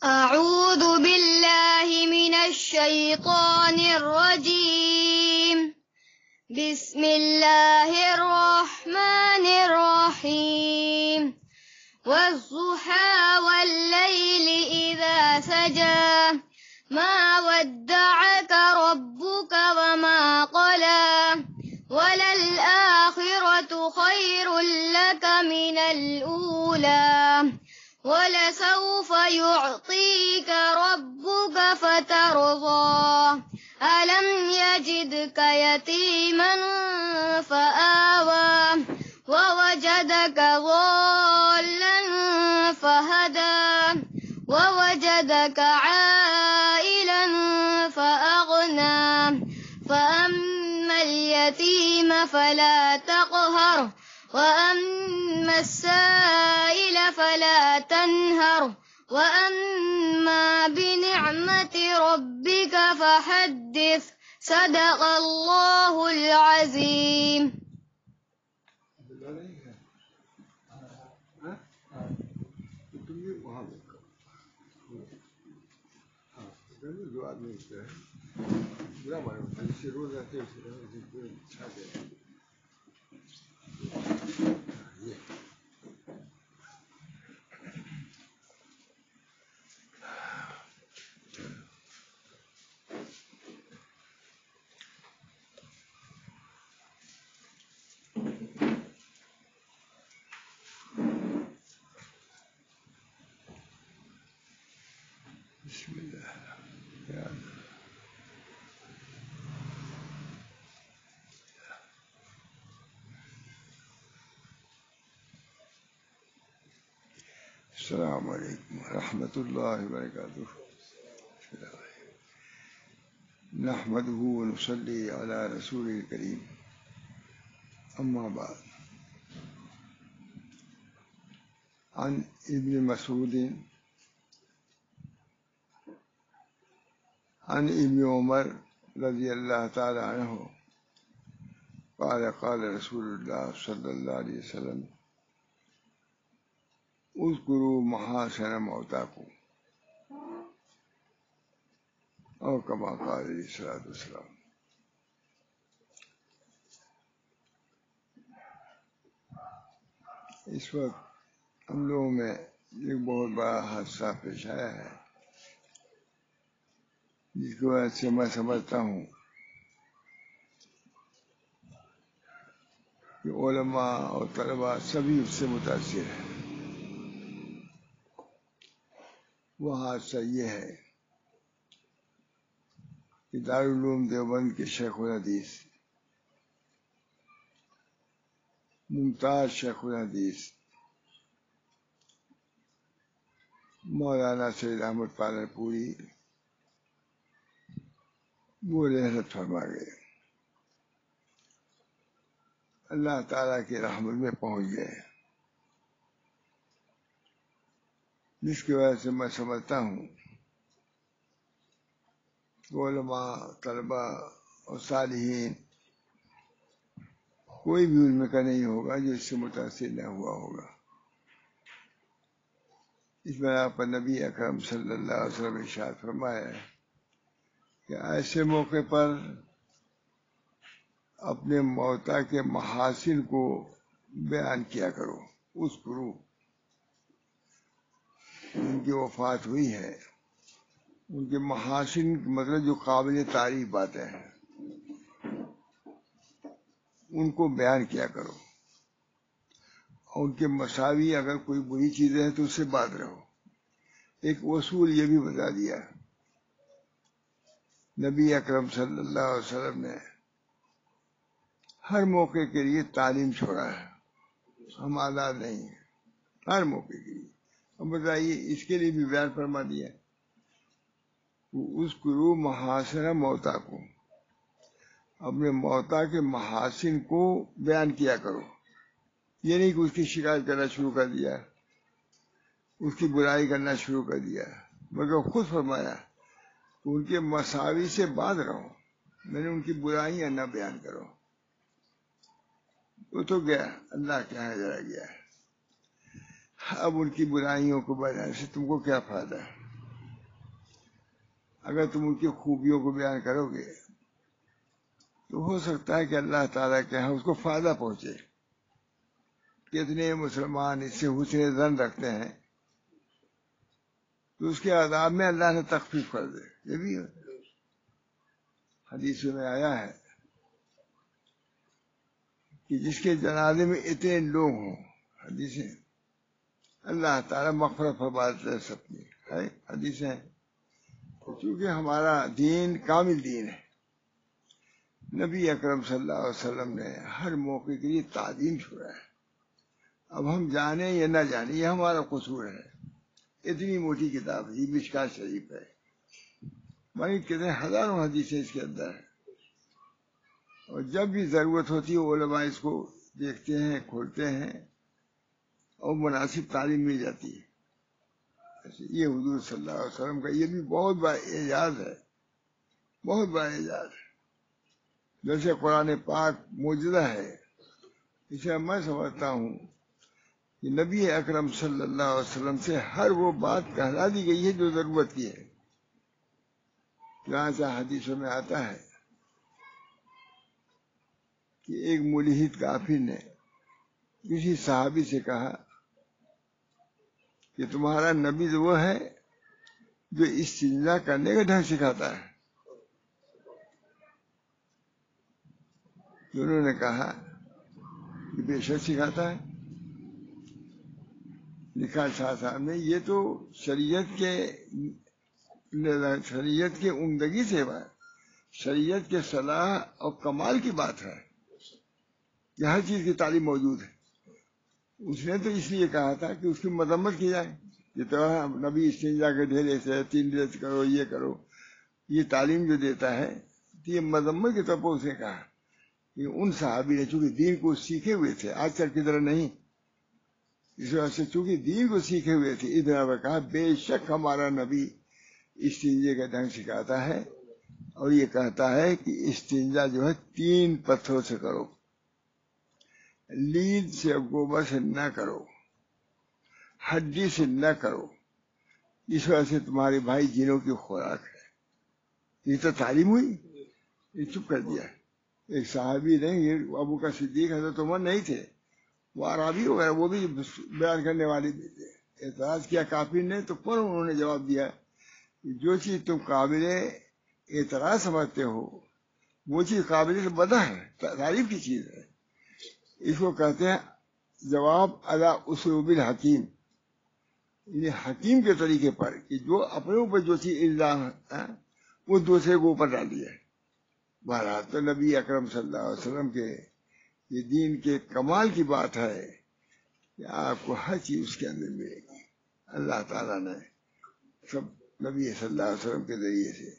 اعوذ باللہ من الشیطان الرجیم بسم اللہ الرحمن الرحیم والضحى واللیل اذا سجى ما ودعك ربك وما قلى وللآخرة خير لك من الأولى ولسوف يعطيك ربك فترضى ألم يجدك يتيما فآوى ووجدك ضالا فهدى ووجدك عائلا فأغنى فأما اليتيم فلا تقهر وأما السائل فلا تنهر وأما بنعمة ربك فحدث صدق الله العظيم. بسم اللہ السلام علیکم ورحمۃ اللہ وبرکاتہ. نحمدہ ونصلی علی رسول الکریم. اما بعد. عن ابن مسعود عن ابن عمر رضی اللہ تعالی عنہ قال قال رسول اللہ صلی اللہ علیہ وسلم اذکروا محاسن موتاکم او کما قال علیہ الصلوۃ والسلام. اس وقت ہم لوگوں میں ایک بہت بڑا حادثہ پیش آیا ہے جس کی وجہ سے میں سمجھتا ہوں کہ علماء اور طلباء سبھی اس سے متاثر ہیں. وہ حادثہ یہ ہے کہ دارالعلوم دیوبند کے شیخ الحدیث ممتاز شیخ الحدیث مولانا سید احمد پالن پوری وہ رحلت فرما گئے، اللہ تعالیٰ کی رحمت میں پہنچ گئے، جس کی وجہ سے میں سمجھتا ہوں کہ علماء، طلباء اور صالحین کوئی بھی علم کا نہیں ہوگا جو اس سے متاثر نہ ہوا ہوگا. اس بنا پر نبی اکرم صلی اللہ علیہ وسلم ارشاد فرمایا ہے کہ ایسے موقع پر اپنے موتا کے محاسن کو بیان کیا کرو. اس کرو ان کی وفات ہوئی ہے، ان کے محاسن مطلب جو قابل تعریف باتیں ہیں ان کو بیان کیا کرو، اور ان کے مساوی اگر کوئی بری چیزیں ہیں تو اس سے بات رہو. ایک اصول یہ بھی بتا دیا نبی اکرم صلی اللہ علیہ وسلم نے ہر موقع کے لیے تعلیم چھوڑا ہے، ہم آزاد نہیں ہیں ہر موقع کے لیے. اب بتائیے اس کے لیے بھی بیان فرما دیا اس کرو محاسن موتا کو، اپنے موتا کے محاسن کو بیان کیا کرو. یہ نہیں کہ اس کی شکایت کرنا شروع کر دیا، اس کی برائی کرنا شروع کر دیا، مگر خود فرمایا کہ ان کے مساوی سے باز رہو، میں نے ان کی برائیاں نہ بیان کرو. وہ تو گیا، اللہ کے یہاں جا گیا. اب ان کی برائیوں کو بجانے سے تم کو کیا فائدہ ہے؟ اگر تم ان کی خوبیوں کو بیان کرو گے تو ہو سکتا ہے کہ اللہ تعالیٰ کے ہاں اس کو فائدہ پہنچے. کتنے مسلمان اس سے حسن ظن رکھتے ہیں تو اس کے عذاب میں اللہ نے تخفیف کر دے. یہ بھی حدیث میں آیا ہے کہ جس کے جنازے میں اتنے لوگ ہوں، حدیثیں اللہ تعالیٰ مغفرت فرماتے ہیں سب کی ہے حدیثیں. چونکہ ہمارا دین کامل دین ہے، نبی اکرم صلی اللہ علیہ وسلم نے ہر موقع کے لیے تعظیم چھوڑا ہے. اب ہم جانیں یا نہ جانیں یہ ہمارا قصور ہے. اتنی موٹی کتاب ہے، مشکات شریف ہے، بھائی کتنے ہزاروں حدیثیں اس کے اندر ہیں. اور جب بھی ضرورت ہوتی ہے علماء اس کو دیکھتے ہیں، کھولتے ہیں اور مناسب تعلیم مل جاتی ہے. یہ حضور صلی اللہ علیہ وسلم کا یہ بھی بہت بڑا اعجاز ہے، بہت بڑا اعجاز ہے. جیسے قرآن پاک معجزہ ہے، اسے میں سمجھتا ہوں کہ نبی اکرم صلی اللہ علیہ وسلم سے ہر وہ بات کہلا دی گئی ہے جو ضرورت کی ہے. جہاں سے حدیثوں میں آتا ہے کہ ایک ملحد کافر نے کسی صحابی سے کہا کہ تمہارا نبی تو وہ ہے جو استنجا کرنے کا ڈھنگ سکھاتا ہے. انہوں نے کہا کہ بے شک سکھاتا ہے. لکھا شاہ صاحب نے یہ تو شریعت کے عمدگی سے ہے، شریعت کے صلاح اور کمال کی بات ہے کہ ہر چیز کی تعلیم موجود ہے. اس نے تو اس لیے کہا تھا کہ اس کی مذمت کی جائے کہ تو نبی استنجا کے ڈھیلے سے 3 ریت کرو، یہ کرو، یہ تعلیم جو دیتا ہے تو یہ مذمت کے طور پر اس نے کہا کہ ان صحابی نے چونکہ دین کو سیکھے ہوئے تھے، آج کل کی طرح نہیں، اس وجہ سے چونکہ دین کو سیکھے ہوئے تھے اس طرح کہا بے شک ہمارا نبی استنجے کا ڈھنگ سکھاتا ہے اور یہ کہتا ہے کہ استنجا جو ہے 3 پتھروں سے کرو، لید سے گوبر سے نہ کرو، ہڈی سے نہ کرو. اس وجہ سے تمہارے بھائی جنوں کی خوراک ہے. یہ تو تعلیم ہوئی. یہ چپ کر دیا. ایک صحابی نہیں، یہ ابو کا صدیق حضرت عمر نہیں تھے، وہ عربی ہو گئے، وہ بھی بیان کرنے والے بھی تھے. اعتراض کیا کافر نے تو فوراً انہوں نے جواب دیا کہ جو چیز تم قابل اعتراض سمجھتے ہو وہ چیز قابل بدہ ہے، تعریف کی چیز ہے. اس کو کہتے ہیں جواب علی اسلوب الحکیم، یعنی حکیم کے طریقے پر کہ جو اپنے اوپر جو چیز الزام ہے وہ دوسرے کو اوپر ڈال دیا ہے. بہرحال تو نبی اکرم صلی اللہ علیہ وسلم کے یہ دین کے کمال کی بات ہے کہ آپ کو ہر چیز اس کے اندر ملے گی. اللہ تعالیٰ نے سب نبی صلی اللہ علیہ وسلم کے ذریعے سے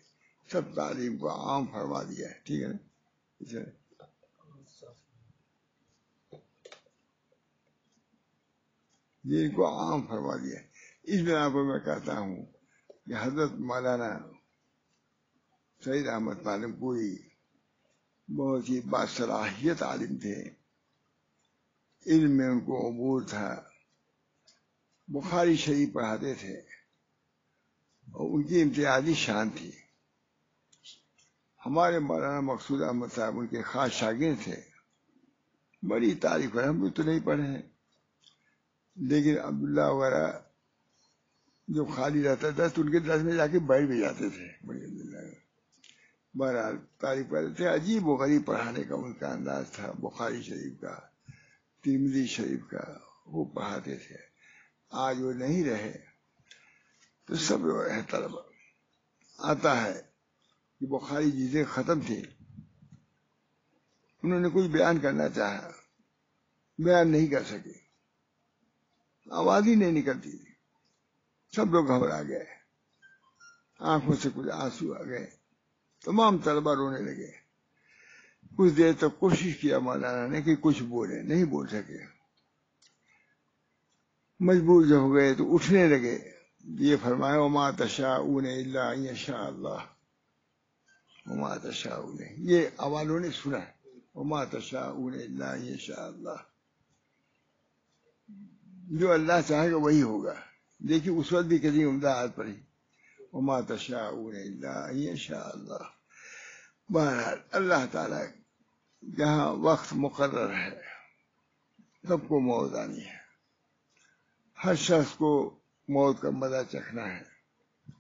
سب تعلیم کو عام فرما دیا ہے. ٹھیک ہے نا؟ دین کو عام فرما دیا ہے. اس بنا پر میں کہتا ہوں کہ حضرت مولانا سید احمد طالب پوری بہت ہی باصلاحیت عالم تھے. علم میں ان کو عبور تھا. بخاری شریف پڑھاتے تھے اور ان کی امتیازی شان تھی. ہمارے مولانا مقصود احمد صاحب ان کے خاص شاگرد تھے. بڑی تعریف ہے. ہم بھی تو نہیں پڑھے ہیں لیکن عبداللہ وغیرہ جو خالی رہتا تھا تو ان کے درس میں جا کے بیٹھ بھی جاتے تھے. بہرحال تعریف کرتے تھے. عجیب و غریب پڑھانے کا ان کا انداز تھا. بخاری شریف کا، ترمذی شریف کا وہ پڑھاتے تھے. آج وہ نہیں رہے تو سب ہے طلبہ آتا ہے کہ بخاری چیزیں ختم تھی، انہوں نے کچھ بیان کرنا چاہا، بیان نہیں کر سکے، آواز ہی نہیں نکلتی تھی. سب لوگ گھبرا گئے، آنکھوں سے کچھ آنسو آ گئے، تمام طلبہ رونے لگے. کچھ دیر تک کوشش کیا مولانا نے کہ کچھ بولے، نہیں بول سکے. مجبور جو ہو گئے تو اٹھنے لگے. یہ فرمایا وما تشاءون الا ان یشاء اللہ، وما تشاءون، یہ عوالوں نے سنا، وما تشاءون الا ان یشاء اللہ، جو اللہ چاہے گا وہی ہوگا. دیکھیے اس وقت بھی کتنی عمدہ آیت پڑھی وما تشاءون الا ان یشاء اللہ. بہرحال اللہ تعالیٰ جہاں وقت مقرر ہے سب کو موت آنی ہے. ہر شخص کو موت کا مزہ چکھنا ہے،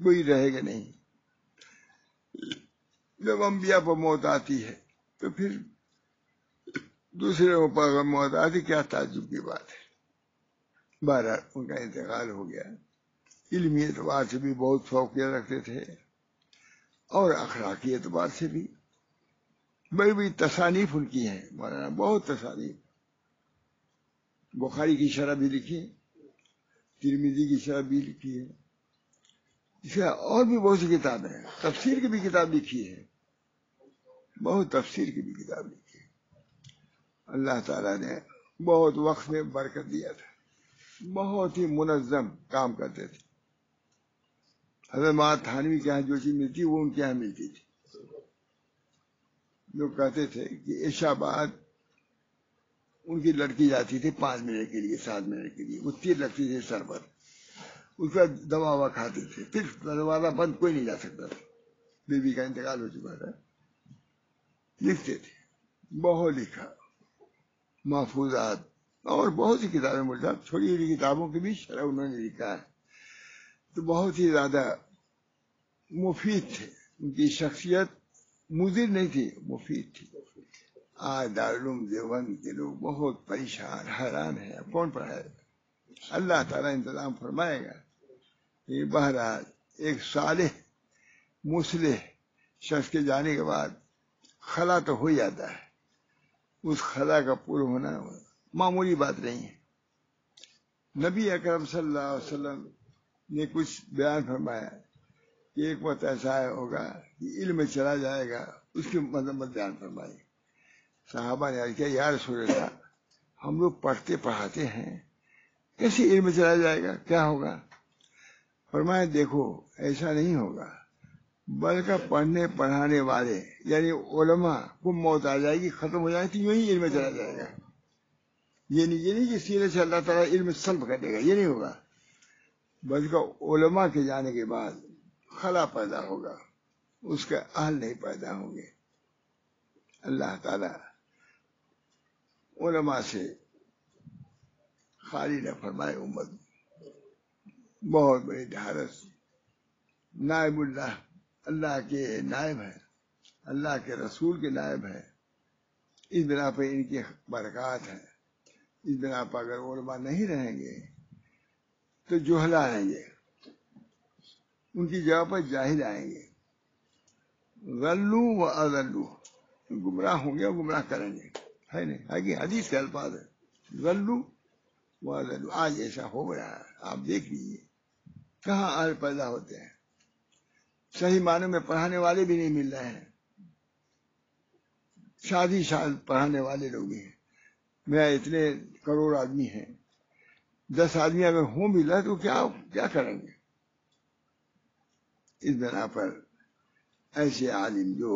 کوئی رہے گا نہیں. جب انبیاء پر موت آتی ہے تو پھر دوسرے پر اگر موت آتی کیا تعجب کی بات ہے. بہرحال ان کا انتقال ہو گیا. علمی اعتبار سے بھی بہت فوقیت رکھتے تھے اور اخلاقی اعتبار سے بھی. بڑی بڑی تصانیف ان کی ہیں مولانا، بہت تصانیف. بخاری کی شرح بھی لکھی ہے، ترمذی کی شرح بھی لکھی ہے، اس کا اور بھی بہت سی کتابیں ہیں. تفسیر کی بھی کتاب لکھی ہے، بہت تفسیر کی بھی کتاب لکھی ہے. اللہ تعالیٰ نے بہت وقت میں برکت دیا تھا، بہت ہی منظم کام کرتے تھے. حضرت محمد تھانوی کے یہاں جو چیز ملتی وہ ان کے یہاں ملتی تھی. لوگ کہتے تھے کہ عشاء بعد ان کی لڑکی جاتی تھی 5 منٹ کے لیے 7 منٹ کے لیے، وہ تیر لگتی تھی سر پر، اس کا دوا ہوا کھاتے تھے، پھر دروازہ بند کوئی نہیں جا سکتا تھا. بیوی کا انتقال ہو چکا تھا. لکھتے تھے، بہت لکھا، محفوظات اور بہت سی کتابیں مجھے چھوٹی چھوٹی کتابوں کی بھی شرح انہوں نے لکھا ہے. تو بہت ہی زیادہ مفید تھے. ان کی شخصیت مضر نہیں تھی، مفید تھی. آج دارالعلوم دیوبند کے لوگ بہت پریشان حیران ہیں، کون پڑھائے گا. اللہ تعالیٰ انتظام فرمائے گا. یہ بہرحال ایک صالح مصلح شخص کے جانے کے بعد خلا تو ہو جاتا ہے. اس خلا کا پورا ہونا معمولی بات نہیں ہے. نبی اکرم صلی اللہ علیہ وسلم نے کچھ بیان فرمایا کہ ایک وقت ایسا ہوگا کہ علم چلا جائے گا، اس کی مذمت بیان فرمائی. صحابہ نے عرض کیا یا رسول اللہ، ہم لوگ پڑھتے پڑھاتے ہیں، کیسے علم چلا جائے گا، کیا ہوگا؟ فرمایا دیکھو ایسا نہیں ہوگا، بلکہ پڑھنے پڑھانے والے یعنی علماء کو موت آ جائے گی، ختم ہو جائے گی، یوں ہی علم چلا جائے گا. یہ نہیں کہ سینے سے اللہ تعالیٰ علم سلب کر دے گا، یہ نہیں ہوگا، بلکہ علماء کے جانے کے بعد خلا پیدا ہوگا، اس کے اہل نہیں پیدا ہوں گے. اللہ تعالیٰ علماء سے خالی نہ فرمائے امت. بہت بڑی ڈھارس. نائب اللہ، اللہ کے نائب ہے، اللہ کے رسول کے نائب ہے. اس بنا پہ ان کی برکات ہے. اس بنا پر اگر علماء نہیں رہیں گے تو جہلا آئیں گے، ان کی جگہ پر جاہل آئیں گے. غلو و اضلو، گمراہ ہوں گے اور گمراہ کریں گے. ہے نہیں، آگے حدیث کے الفاظ ہے غلو و اضلو. آج ایسا ہو رہا ہے، آپ دیکھ لیجیے کہاں اہل پیدا ہوتے ہیں. صحیح معنوں میں پڑھانے والے بھی نہیں مل رہے ہیں، شادی پڑھانے والے لوگ بھی ہیں. میرا اتنے کروڑ آدمی ہیں، 10 آدمی اگر ہوں بھی رہے تو کیا کریں گے. اس بنا پر ایسے عالم جو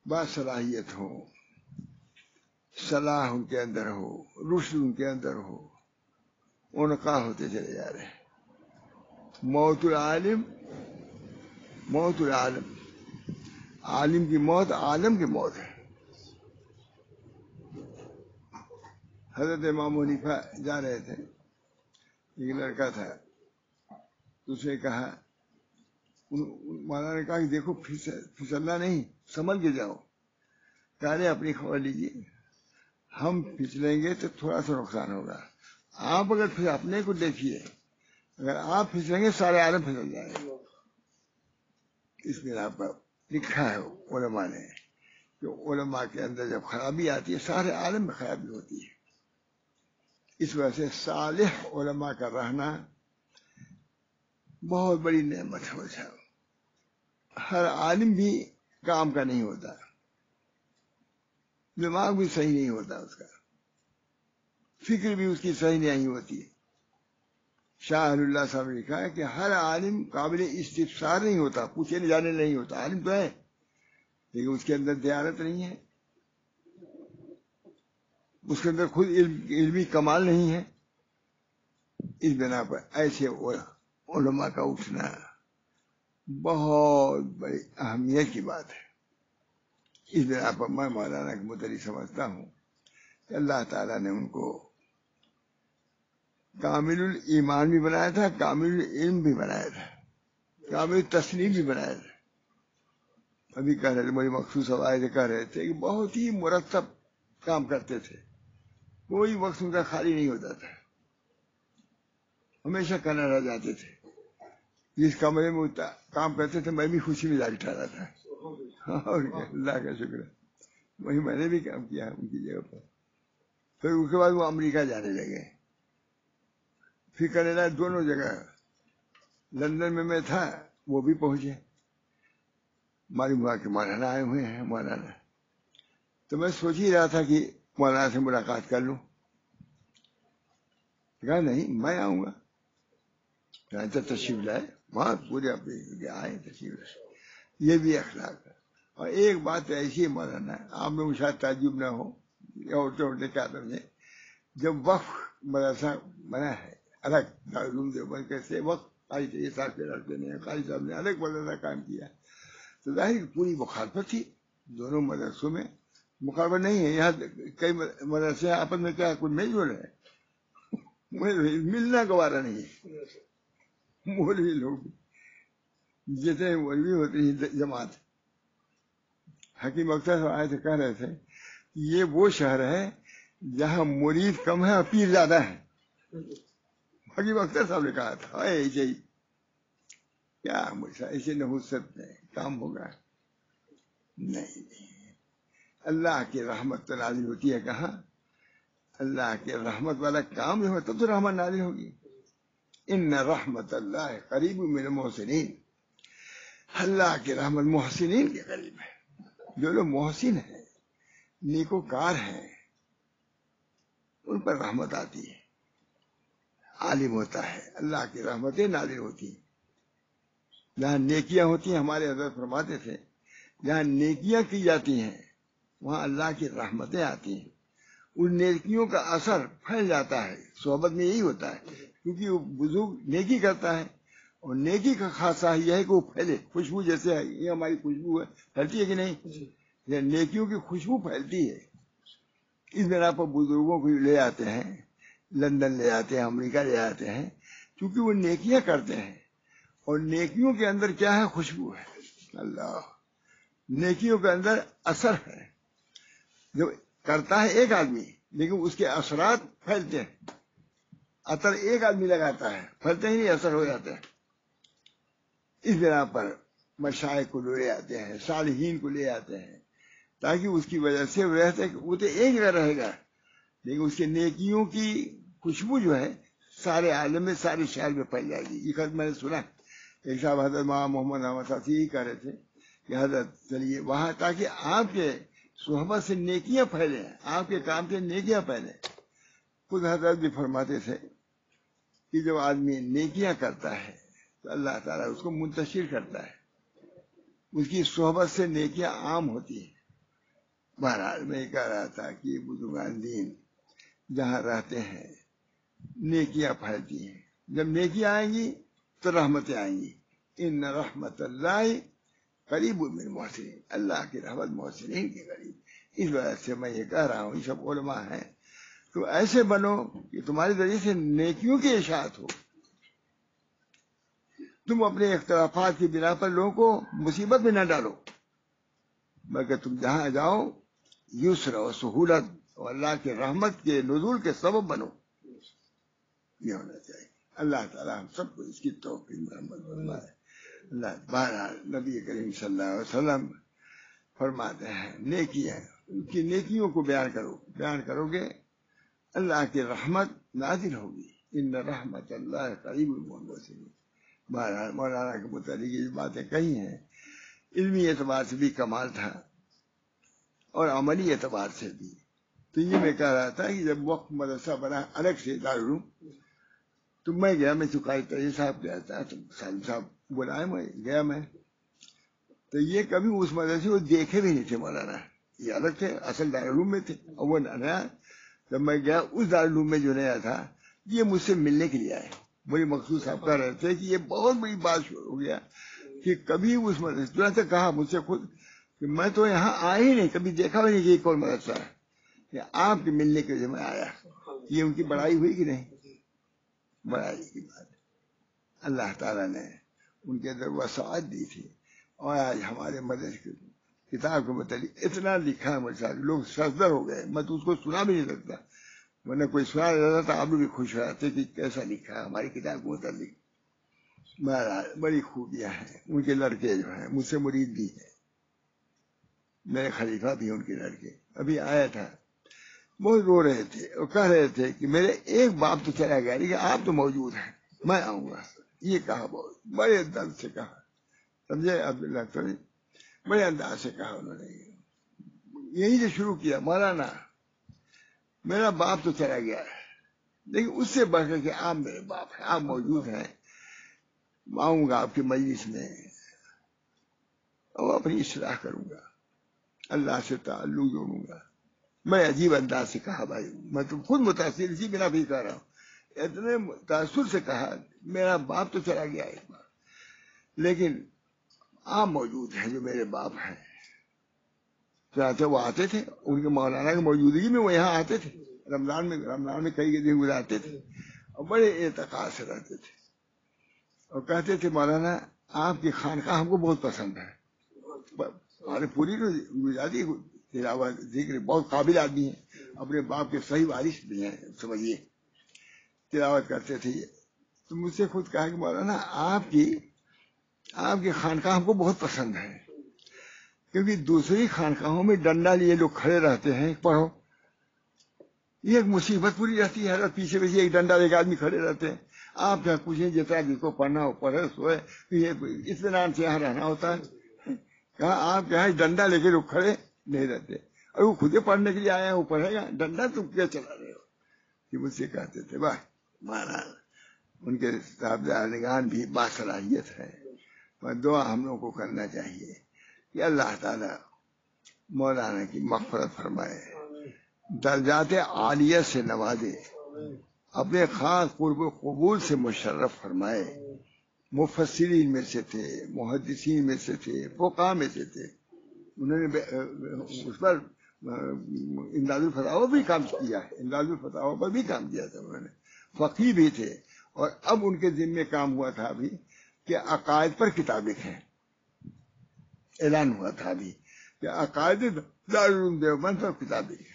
باصلاحیت ہو، صلاح ان کے اندر ہو، رشد ان کے اندر ہو، انقا ہوتے چلے جا رہے ہیں. موت العالم، موت العالم، عالم کی موت عالم کی موت ہے. حضرت امام حنیفہ جا رہے تھے، ایک لڑکا تھا، اس نے کہا، مولانا نے کہا کہ دیکھو پھسلنا نہیں، سنبھل کے جاؤ. کہہ رہے اپنی خبر لیجیے، ہم پھسلیں گے تو تھوڑا سا نقصان ہوگا. آپ اگر پھر اپنے کو دیکھیے، اگر آپ پھسلیں گے سارے عالم پھسل جائیں گے. اس بنا پر لکھا ہے علماء نے کہ علماء کے اندر جب خرابی آتی ہے سارے عالم میں خرابی ہوتی ہے. اس وجہ سے صالح علماء کا رہنا بہت بڑی نعمت ہے. ہر عالم بھی کام کا نہیں ہوتا، دماغ بھی صحیح نہیں ہوتا، اس کا فکر بھی اس کی صحیح نہیں ہوتی. شاہ اللہ صاحب نے لکھا ہے کہ ہر عالم قابل استفسار نہیں ہوتا، پوچھنے جانے نہیں ہوتا. عالم تو ہے لیکن اس کے اندر دیانت نہیں ہے، اس کے اندر خود علمی کمال نہیں ہے. اس بنا پر ایسے علماء کا اٹھنا بہت بڑی اہمیت کی بات ہے. اس بنا پر میں مولانا کے متعلق سمجھتا ہوں کہ اللہ تعالیٰ نے ان کو کامل الایمان بھی بنایا تھا، کامل العلم بھی بنایا تھا، کامل تسلیم بھی بنایا تھا. ابھی کہہ رہے تھے، بڑی مخصوص آواز سے کہہ رہے تھے کہ بہت ہی مرتب کام کرتے تھے، کوئی وقت ان کا خالی نہیں ہوتا تھا، ہمیشہ کرنا رہ جاتے تھے. جس کمرے میں کام کرتے تھے میں بھی خوشی مزاج اٹھا رہا تھا. اور اللہ کا شکر ہے، وہی میں نے بھی کام کیا ان کی جگہ پر. پھر اس کے بعد وہ امریکہ جانے لگے، پھر کینیڈا، دونوں جگہ. لندن میں تھا، وہ بھی پہنچے. معلوم ہوا کہ مولانا آئے ہوئے ہیں. مولانا تو میں سوچ ہی رہا تھا کہ مولانا سے ملاقات کر لوں. کہا نہیں میں آؤں گا. تو تشریف لائے، وہاں پورے اپنے آئے تشریف لائے. یہ بھی اخلاق ہے. اور ایک بات ایسی ہے مولانا، آپ لوگ شاید تعجب نہ ہو اٹھنے کے آدم میں، جب وقف مدرسہ بنا ہے الگ دارالعلوم دیوبند سے، وقت یہ صاحب کے لڑکے نے، قاری صاحب نے الگ مدرسہ کام کیا، تو ظاہر پوری مخالفت تھی دونوں مدرسوں میں. مخالفت نہیں ہے، یہاں کئی مدرسے آپس میں کیا کچھ نہیں جڑ رہے، ملنا گوارا نہیں ہے. مولوی لوگ جتنے مولوی ہوتے ہیں جماعت. حکیم اختر صاحب آئے تھے، کہہ رہے تھے یہ وہ شہر ہے جہاں مرید کم ہے اور پیر زیادہ ہے. حکیم اختر صاحب نے کہا تھا. ایسے ہی کیا ایسے نحوست میں کام ہوگا؟ نہیں. اللہ کی رحمت تو نازل ہوتی ہے کہاں؟ اللہ کے رحمت والا کام جو ہے تب تو رحمت نازل ہوگی. ان رحمت اللہ قریب من المحسنین. اللہ کی رحمت محسنین کے قریب ہے. جو لوگ محسن ہیں، نیکوکار ہیں، ان پر رحمت آتی ہے. عالم ہوتا ہے، اللہ کی رحمتیں نازل ہوتی ہیں. جہاں نیکیاں ہوتی ہیں، ہمارے حضرت فرماتے تھے جہاں نیکیاں کی جاتی ہیں وہاں اللہ کی رحمتیں آتی ہیں. ان نیکیوں کا اثر پھیل جاتا ہے. صحبت میں یہی ہوتا ہے، کیونکہ وہ بزرگ نیکی کرتا ہے اور نیکی کا خاصہ یہ ہے کہ وہ پھیلے. خوشبو جیسے ہے، یہ ہماری خوشبو ہے، پھیلتی ہے کہ نہیں؟ یہ نیکیوں کی خوشبو پھیلتی ہے. اس بنا پر بزرگوں کو لے آتے ہیں، لندن لے آتے ہیں، امریکہ لے آتے ہیں، کیونکہ وہ نیکیاں کرتے ہیں. اور نیکیوں کے اندر کیا ہے؟ خوشبو ہے. اللہ، نیکیوں کے اندر اثر ہے. جو کرتا ہے ایک آدمی لیکن اس کے اثرات پھیلتے ہیں. اثر ایک آدمی لگاتا ہے، پھیلتے ہی نہیں، اثر ہو جاتا ہے. اس بنا پر مشائخ کو لے آتے ہیں، صالحین کو لے آتے ہیں، تاکہ اس کی وجہ سے وہ رہتا ہے کہ وہ تو ایک جگہ رہے گا لیکن اس کے نیکیوں کی خوشبو جو ہے سارے عالم میں، سارے شہر میں پھیل جائے گی. یہ خط میں نے سنا، ایک صاحب حضرت محمد احمد صاحب یہی کہہ رہے تھے کہ حضرت چلیے وہاں تاکہ آپ کے صحبت سے نیکیاں پھیلیں، آپ کے کام سے نیکیاں پھیلیں. خود حضرت بھی فرماتے تھے کہ جب آدمی نیکیاں کرتا ہے تو اللہ تعالیٰ اس کو منتشر کرتا ہے، اس کی صحبت سے نیکیاں عام ہوتی ہیں. بہرحال میں یہ کہہ رہا تھا کہ بزرگان دین جہاں رہتے ہیں نیکیاں پھیلتی ہیں. جب نیکیاں آئیں گی تو رحمتیں آئیں گی. ان رحمت اللہ قریب من المحسنین. اللہ کی رحمت محسنین کے قریب. اس وجہ سے میں یہ کہہ رہا ہوں، یہ سب علماء ہیں، تو ایسے بنو کہ تمہارے ذریعے سے نیکیوں کی اشاعت ہو. تم اپنے اختلافات کی بنا پر لوگوں کو مصیبت میں نہ ڈالو، بلکہ تم جہاں جاؤ یسر اور سہولت اور اللہ کے رحمت کے نزول کے سبب بنو. یہ ہونا چاہیے. اللہ تعالیٰ ہم سب کو اس کی توفیق محمد فرمائے. اللہ بہرحال نبی کریم صلی اللہ علیہ وسلم فرماتے ہیں نیکیاں، ان کی نیکیوں کو بیان کرو گے اللہ کی رحمت نازل ہوگی. ان رحمت اللہ قریب من المحسنین. بہرحال مولانا کے متعلق یہ باتیں کہی ہیں. علمی اعتبار سے بھی کمال تھا اور عملی اعتبار سے بھی. تو یہ میں کہہ رہا تھا کہ جب وقت مدرسہ بنا الگ سے دارالعلوم، تو میں گیا، میں چکائی طریق صاحب گیا تھا، تو صاحب بلائے، میں گیا. میں تو یہ کبھی اس مدرسے کو دیکھے بھی نہیں تھے مولانا. یہ الگ تھے، اصل دارالعلوم میں تھے، اور وہ نیا. جب میں گیا اس دارالعلوم میں جو نیا تھا، یہ مجھ سے ملنے کے لیے آئے. بڑی مخصوص صاحب کہہ رہے تھے کہ یہ بہت بڑی بات ہو گیا کہ کبھی اس مدرسے سے کہا مجھ سے خود کہ میں تو یہاں آیا ہی نہیں، کبھی دیکھا بھی نہیں کہ یہ کون مدرسہ ہے، کہ آپ کے ملنے کے وجہ میں آیا. یہ ان کی بڑائی ہوئی کہ نہیں؟ بڑائی کی بات. اللہ تعالیٰ نے ان کے اندر وسعت دی تھی، اور آج ہمارے مدرسے کی کتاب کے متعلق اتنا لکھا ہے مجھے، لوگ سرزر ہو گئے. میں تو اس کو سنا بھی نہیں سکتا، ورنہ کوئی سنا رہتا تھا آپ لوگ بھی خوش ہو جاتے کہ کیسا لکھا ہے ہماری کتاب کے متعلق. بڑی خوبیاں ہیں. ان کے لڑکے جو ہیں مجھ سے مرید بھی ہیں، میرے خلیفہ بھی ان کے لڑکے. ابھی آیا تھا، بہت رو رہے تھے اور کہہ رہے تھے کہ میرے ایک باپ تو چلا گیا لیکن آپ تو موجود ہیں، میں آؤں گا. یہ کہا، بہت بڑے درد سے کہا، سمجھے عبداللہ تو بڑے انداز سے کہا انہوں نے. یہی سے شروع کیا، مولانا میرا باپ تو چلا گیا ہے لیکن اس سے بڑھ کر کے آپ میرے باپ ہیں، آپ موجود ہیں، آؤں گا آپ کی مجلس میں اور اپنی اصلاح کروں گا، اللہ سے تعلق جوڑوں گا. میں عجیب انداز سے کہا بھائی، میں تو خود متاثر اسی بنا بھی کہہ رہا ہوں، اتنے تاثر سے کہا میرا باپ تو چلا گیا ایک بار لیکن آپ موجود ہیں جو میرے باپ ہیں. چنانچہ وہ آتے تھے، ان کے مولانا کی موجودگی میں وہ یہاں آتے تھے، رمضان میں کئی دن گزارتے تھے اور بڑے اعتقاد سے رہتے تھے اور کہتے تھے مولانا آپ کی خانقاہ ہم کو بہت پسند ہے. ہمارے پوری گزاری تلاوت ذکر، بہت قابل آدمی ہیں، اپنے باپ کے صحیح وارث بھی ہیں، سمجھیے تلاوت کرتے تھے. تو مجھ سے خود کہا کہ مولانا آپ کی خانقاہ ہم کو بہت پسند ہے، کیونکہ دوسری خانقاہوں میں ڈنڈا لیے لوگ کھڑے رہتے ہیں، پڑھو، یہ ایک مصیبت پوری رہتی ہے، پیچھے پیچھے ایک ڈنڈا لے کے آدمی کھڑے رہتے ہیں. آپ کیا پوچھیں جتنا جس کو پڑھنا ہو پڑھے سوئے، یہ اطمینان سے یہاں رہنا ہوتا ہے. کہا آپ کیا ہے ڈنڈا لے کے لوگ کھڑے نہیں رہتے، اور وہ خود پڑھنے کے لیے آیا ہے، وہ پڑھے گا، ڈنڈا تم کیا چلا رہے ہو. کہ مجھ سے کہتے تھے واہ مانا ان کے صاحبزادگان بھی باصلاحیت ہے. دعا ہم لوگوں کو کرنا چاہیے کہ اللہ تعالی مولانا کی مغفرت فرمائے، درجات عالیہ سے نوازے، اپنے خاص قرب و قبول سے مشرف فرمائے. مفسرین میں سے تھے، محدثین میں سے تھے، فقہاء میں سے تھے. انہوں نے اس پر امداد الفتاوی بھی کام کیا ہے، امداد الفتاوی پر بھی کام کیا تھا. انہوں نے فقیہ بھی تھے، اور اب ان کے ذمے کام ہوا تھا ابھی کہ عقائد پر کتابیں ہیں. اعلان ہوا تھا ابھی کہ عقائد دارالعلوم دیوبند پر کتابیں ہیں.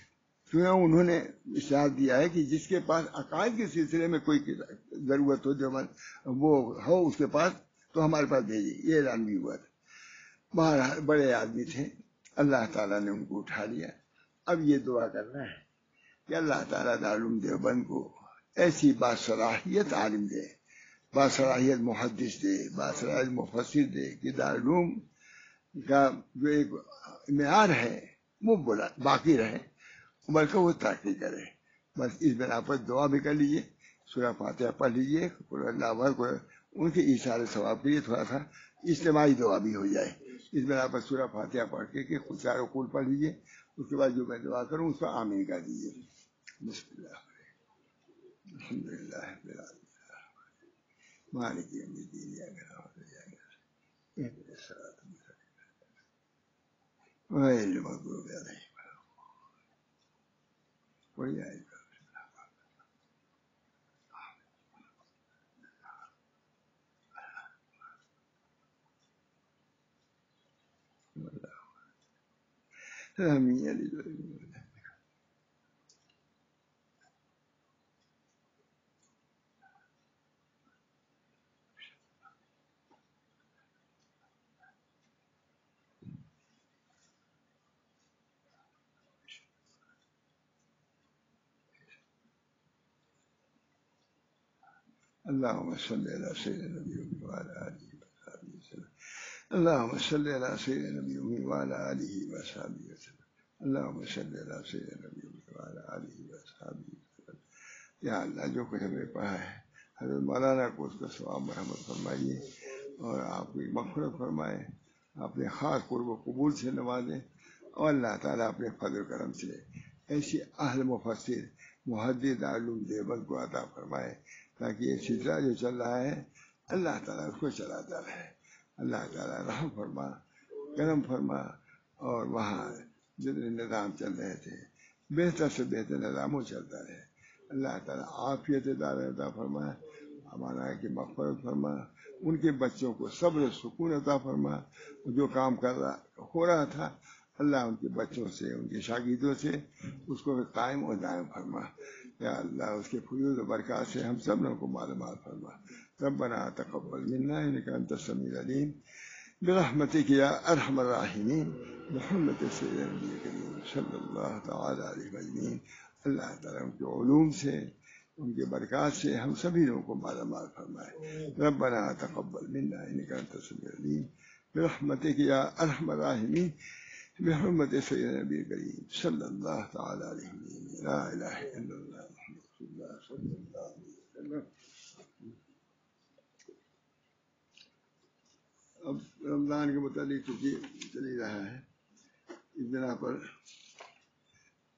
کیونکہ انہوں نے اشارہ دیا ہے کہ جس کے پاس عقائد کے سلسلے میں کوئی ضرورت ہو دیوبند وہ ہو اس کے پاس تو ہمارے پاس بھیجیے. یہ اعلان بھی ہوا تھا. بہرحال بڑے آدمی تھے، اللہ تعالیٰ نے ان کو اٹھا لیا. اب یہ دعا کرنا ہے کہ اللہ تعالیٰ دارالعلوم دیوبند کو ایسی باصلاحیت عالم دے، باصلاحیت محدث دے، باصلاحیت مفسر دے کہ دارالعلوم کا جو ایک معیار ہے وہ باقی رہے، بلکہ وہ ترقی کرے. بس اس بنا پر دعا بھی کر لیجیے، سورہ فاتحہ پڑھ لیجیے، اللہ کو ان کے ایثار ثواب کے لیے تھوڑا سا اجتماعی دعا بھی ہو جائے. اس بنا پر سورہ فاتحہ پڑھ کے خود سارے قول پڑھ لیجیے. اس کے بعد جو میں دعا کروں اس کو آمین کر دیجیے. بسم اللہ الحمد للہ مالک یوم الدین غیر المغضوب علیہم اللهم صل على سيدنا النبي وعلى آله وصحبه وسلم. اللهم صل على سيدنا النبي وعلى آله وصحبه وسلم. اللهم صل على سيدنا النبي وعلى آله وصحبه وسلم. یا اللہ جو کچھ ہم نے پڑھا ہے حضرت مولانا کو اس کا ثواب مرحمت فرمائیے اور آپ کی مغفرت فرمائے، اپنے خاص قرب و قبول سے نوازیں، اور اللہ تعالیٰ اپنے فضل و کرم سے ایسی اہل مفسر محدث دارالعلوم دیوبند کو عطا فرمائے تاکہ یہ سلسلہ جو چل رہا ہے اللہ تعالیٰ اس کو چلاتا رہے. اللہ تعالیٰ رحم فرما، کرم فرما، اور وہاں جتنے نظام چل رہے تھے بہتر سے بہتر نظاموں چلتا رہے، اللہ تعالیٰ عافیت عطا فرما، ہمارا کہ مغفرت فرما، ان کے بچوں کو صبر و سکون عطا فرما، جو کام ہو رہا تھا اللہ ان کے بچوں سے، ان کے شاگردوں سے اس کو قائم و دائم فرما، یا اللہ اس کے فیوز و برکات سے ہم سب لوگوں کو معلومات فرما۔ ربنا تقبل منا انک انت السمیع العلیم برحمتک یا ارحم الراحمین محمد سید نبی کریم صلی اللہ تعالی علیہ وسلم۔ اللہ تعالیٰ ان کے علوم سے، ان کے برکات سے ہم سبھی لوگوں کو معلومات فرمائے۔ ربنا تقبل منا انک انت السمیع العلیم برحمتک یا ارحم الراحمین محمد سید نبی کریم صلی اللہ تعالی علیہ وسلم۔ لا الہ الا اللہ محمد رسول اللہ صلی اللہ علیہ وسلم۔ اب رمضان کے متعلق چل ہی رہا ہے، اس بنا پر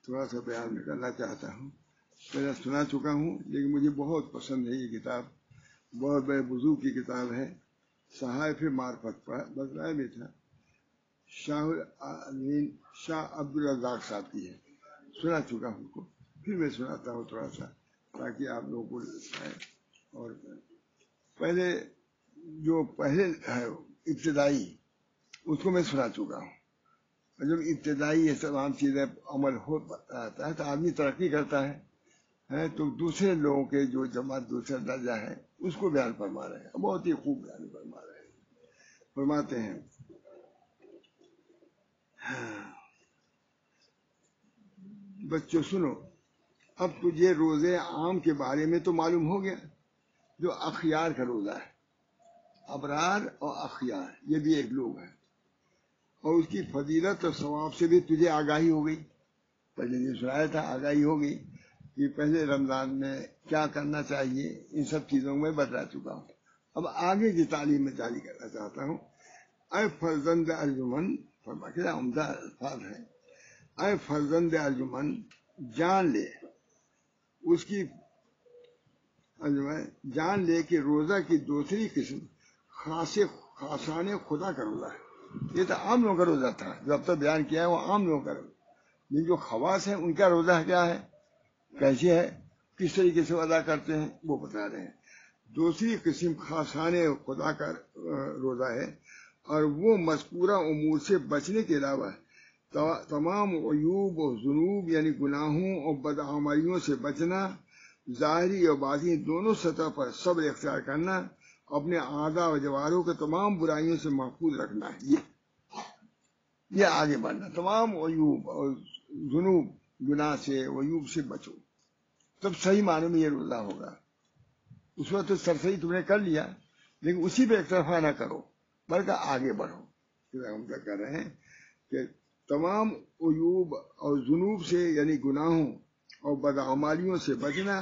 تھوڑا سا بیان میں کرنا چاہتا ہوں۔ پہلے سنا چکا ہوں لیکن مجھے بہت پسند ہے یہ کتاب، بہت بڑے بزرگ کی کتاب ہے، صحائف معرفت پر بتلایا بھی تھا، شاہ عبدالرزاق صاحب کی ہے، سنا چکا ہوں کو، پھر میں سناتا ہوں تھوڑا سا تاکہ آپ لوگوں کو آئے۔ اور پہلے ابتدائی اس کو میں سنا چکا ہوں، اور جب ابتدائی یہ تمام چیزیں عمل ہو رہتا ہے تو آدمی ترقی کرتا ہے، تو دوسرے لوگوں کے جو جماعت دوسرا درجہ ہے اس کو بیان فرما رہے ہیں، بہت ہی خوب بیان فرما رہے ہیں۔ فرماتے ہیں بچوں سنو، اب تجھے روزے عام کے بارے میں تو معلوم ہو گیا، جو اخیار کا روزہ ہے، ابرار اور اخیار یہ بھی ایک لوگ ہیں، اور اس کی فضیلت اور ثواب سے بھی تجھے آگاہی ہو گئی، پہلے یہ سنایا تھا، آگاہی ہو گئی کہ پہلے رمضان میں کیا کرنا چاہیے، ان سب چیزوں میں بتلا چکا ہوں۔ اب آگے کی تعلیم میں جاری کرنا چاہتا ہوں۔ اے فرزند ارجمن، فرما کے عمدہ الفاظ ہیں، اے فرزند ارجمن جان لے، اس کی جان لے کہ روزہ کی دوسری قسم خاصان خدا کا روزہ ہے۔ یہ تو عام لوگوں کا روزہ تھا جو اب تک بیان کیا ہے، وہ عام لوگوں کا روزہ، لیکن جو خواص ہیں ان کا روزہ کیا ہے، کیسے ہے، کس طریقے سے ادا کرتے ہیں، وہ بتا رہے ہیں۔ دوسری قسم خاصان خدا کا روزہ ہے، اور وہ مذکورہ امور سے بچنے کے علاوہ تمام عیوب و ذنوب یعنی گناہوں اور بدعمالیوں سے بچنا، ظاہری اور باطنی دونوں سطح پر صبر اختیار کرنا، اپنے اعضاء و جواروں کے تمام برائیوں سے محفوظ رکھنا ہے، یہ آگے بڑھنا، تمام عیوب اور ذنوب، گناہ سے عیوب سے بچو، تب صحیح معنی میں یہ روزہ ہوگا۔ اس وقت تو سرسری تم نے کر لیا، لیکن اسی پہ اکتفا نہ کرو بلکہ آگے بڑھو۔ ہم کیا کر رہے ہیں کہ تمام عیوب اور ذنوب سے یعنی گناہوں اور بدعمالیوں سے بچنا،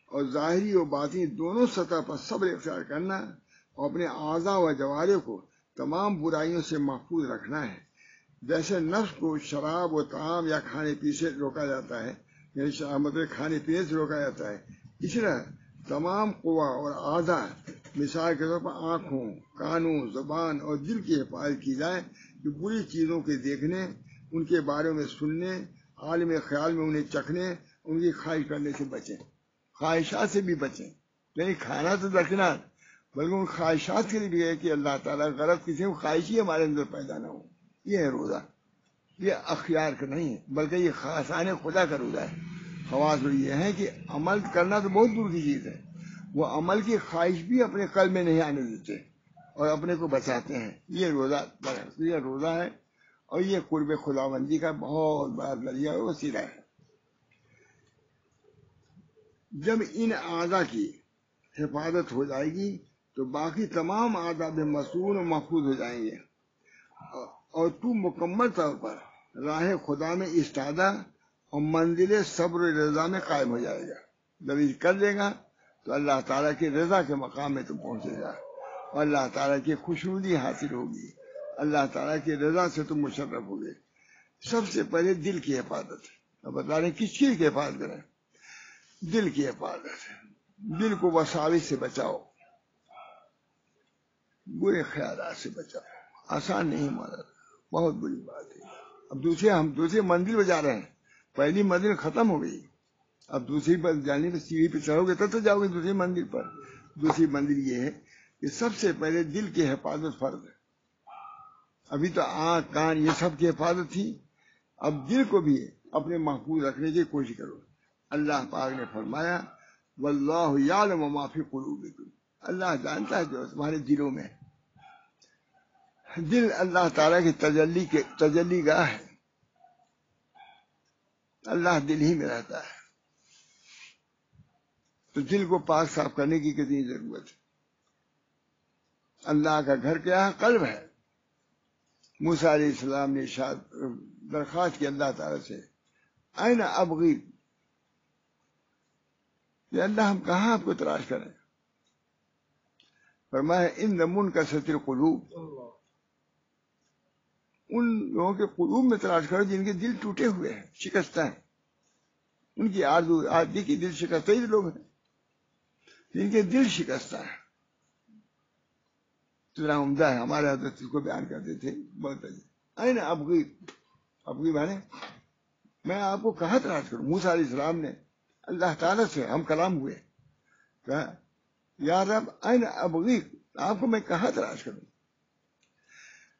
اور ظاہری اور باطنی دونوں سطح پر صبر اختیار کرنا، اور اپنے اعضاء و جوارح کو تمام برائیوں سے محفوظ رکھنا ہے۔ جیسے نفس کو شراب و طعام یا کھانے پینے سے روکا جاتا ہے، یعنی مطلب کھانے پینے سے روکا جاتا ہے، اسی طرح تمام قوا اور اعضاء، مثال کے طور پر آنکھوں، کانوں، زبان اور دل کی حفاظت کی جائے کہ بری چیزوں کے دیکھنے، ان کے بارے میں سننے، عالم خیال میں انہیں چکھنے، ان کی خواہش کرنے سے بچیں، خواہشات سے بھی بچیں، یعنی کھانا تو درکنار، بلکہ ان خواہشات کے لیے بھی ہے کہ اللہ تعالیٰ غلط کسی کو خواہش ہی ہمارے اندر پیدا نہ ہو۔ یہ ہے روزہ، یہ اخیار کا نہیں ہے بلکہ یہ خاصان خدا کا روزہ ہے۔ خواص یہ ہے کہ عمل کرنا تو بہت دور کی چیز ہے، وہ عمل کی خواہش بھی اپنے قلب میں نہیں آنے دیتے اور اپنے کو بچاتے ہیں۔ یہ روزہ ہے، اور یہ قرب خداوندی کا بہت بڑا ذریعہ اور وسیلہ ہے۔ جب ان اعضاء کی حفاظت ہو جائے گی تو باقی تمام اعضاء بھی مصون و محفوظ ہو جائیں گے، اور تو مکمل طور پر راہ خدا میں استادہ اور منزل صبر و رضا میں قائم ہو جائے گا۔ جب یہ کر لے گا تو اللہ تعالیٰ کی رضا کے مقام میں تو پہنچے گا، اور اللہ تعالیٰ کی خوشنودی حاصل ہوگی، اللہ تعالیٰ کی رضا سے تم مشرف ہوگے۔ سب سے پہلے دل کی حفاظت، اب بتا رہے ہیں کس چیز کی حفاظت کریں؟ دل کی حفاظت، دل کو وساوس سے بچاؤ، برے خیالات سے بچاؤ. آسان نہیں ہمارا، بہت بری بات ہے. اب ہم دوسری منزل پہ جا رہے ہیں، پہلی منزل ختم ہو گئی، اب دوسری پر جانے پہ سیڑھی پہ چڑھو گے تب تو جاؤ گے دوسری منزل پر. دوسری منزل یہ ہے کہ سب سے پہلے دل کی حفاظت فرض ہے. ابھی تو آنکھ کان یہ سب کی حفاظت تھی، اب دل کو بھی اپنے محفوظ رکھنے کی کوشش کرو. اللہ پاک نے فرمایا واللہ یعلم ما فی قلوبکم، اللہ جانتا ہے جو تمہارے دلوں میں. دل اللہ تعالیٰ کی تجلی گاہ ہے، اللہ دل ہی میں رہتا ہے. تو دل کو پاک صاف کرنے کی کتنی ضرورت ہے. اللہ کا گھر کیا ہے؟ قلب ہے. موسیٰ علیہ السلام نے درخواست کی اللہ تعالیٰ سے، این ابغی، کہ اللہ ہم کہاں آپ کو تلاش کریں؟ فرمایا ان منکسرۃ القلوب، ان لوگوں کے قلوب میں تلاش کرو جن کے دل ٹوٹے ہوئے ہیں، شکستہ ہیں. ان کی آدمی کی دل شکستہ ہی لوگ ہیں جن کے دل شکستہ ہیں. اتنا عمدہ ہے، ہمارے حضرت اس کو بیان کرتے تھے بہت اچھا. این ابغی، ابغی مانے میں آپ کو کہاں تلاش کروں. موسیٰ علیہ السلام نے اللہ تعالیٰ سے ہم کلام ہوئے، کہا یا رب این ابغی، آپ کو میں کہاں تلاش کروں؟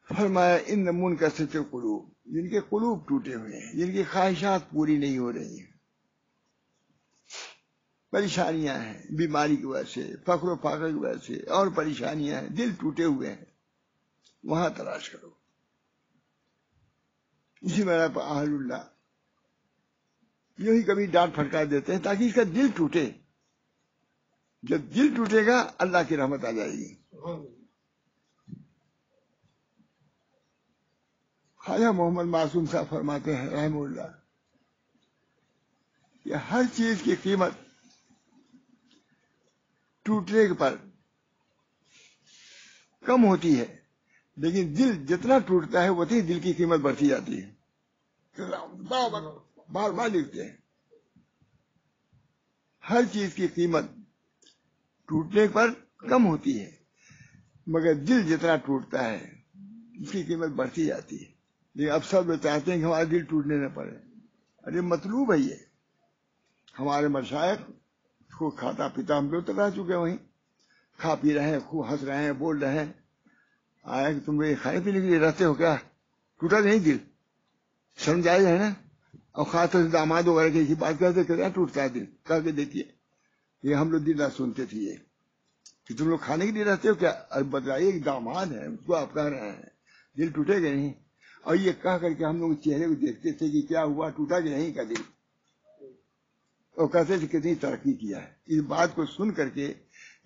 فرمایا ان منکسرۃ القلوب، جن کے قلوب ٹوٹے ہوئے ہیں، جن کی خواہشات پوری نہیں ہو رہی ہیں، پریشانیاں ہیں بیماری کی وجہ سے، فقر و فاقہ کی وجہ سے، اور پریشانیاں ہیں، دل ٹوٹے ہوئے ہیں، وہاں تلاش کرو. اسی طرح پر اہل اللہ یوں ہی کبھی ڈانٹ پھٹکار دیتے ہیں تاکہ اس کا دل ٹوٹے. جب دل ٹوٹے گا اللہ کی رحمت آ جائے گی. خواجہ محمد معصوم صاحب فرماتے ہیں رحمہ اللہ کہ ہر چیز کی قیمت ٹوٹنے پر کم ہوتی ہے، لیکن دل جتنا ٹوٹتا ہے اتنی دل کی قیمت بڑھتی جاتی ہے. بار بار لکھتے ہیں ہر چیز کی قیمت ٹوٹنے پر کم ہوتی ہے، مگر دل جتنا ٹوٹتا ہے اس کی قیمت بڑھتی جاتی ہے. لیکن اب سب لوگ چاہتے ہیں کہ ہمارا دل ٹوٹنے نہ پڑے. ارے مطلوب ہے یہ. ہمارے مشائخ کو کھاتا پیتا ہم لوگ تو رہ چکے، وہیں کھا پی رہے ہیں، خوب ہنس رہے ہیں، بول رہے ہیں. آیا کہ تم یہ کھانے پینے کے لیے رہتے ہو کیا؟ ٹوٹا نہیں دل؟ شرم جائز ہے نا. اور خاص طور سے داماد وغیرہ کی بات کرتے کیا ٹوٹتا ہے دل؟ کہہ کے دیکھیے. یہ ہم لوگ دل نہ سنتے تھے یہ کہ تم لوگ کھانے کے لیے رہتے ہو کیا؟ بتائیے کہ داماد ہے اس کو آپ کہہ رہے ہیں دل ٹوٹے گا نہیں. اور یہ کہہ کر کے ہم لوگ چہرے کو دیکھتے تھے کہ کیا ہوا، ٹوٹا کہ نہیں کا دل. اور کہتے تھے کتنی ترقی کیا ہے. اس بات کو سن کر کے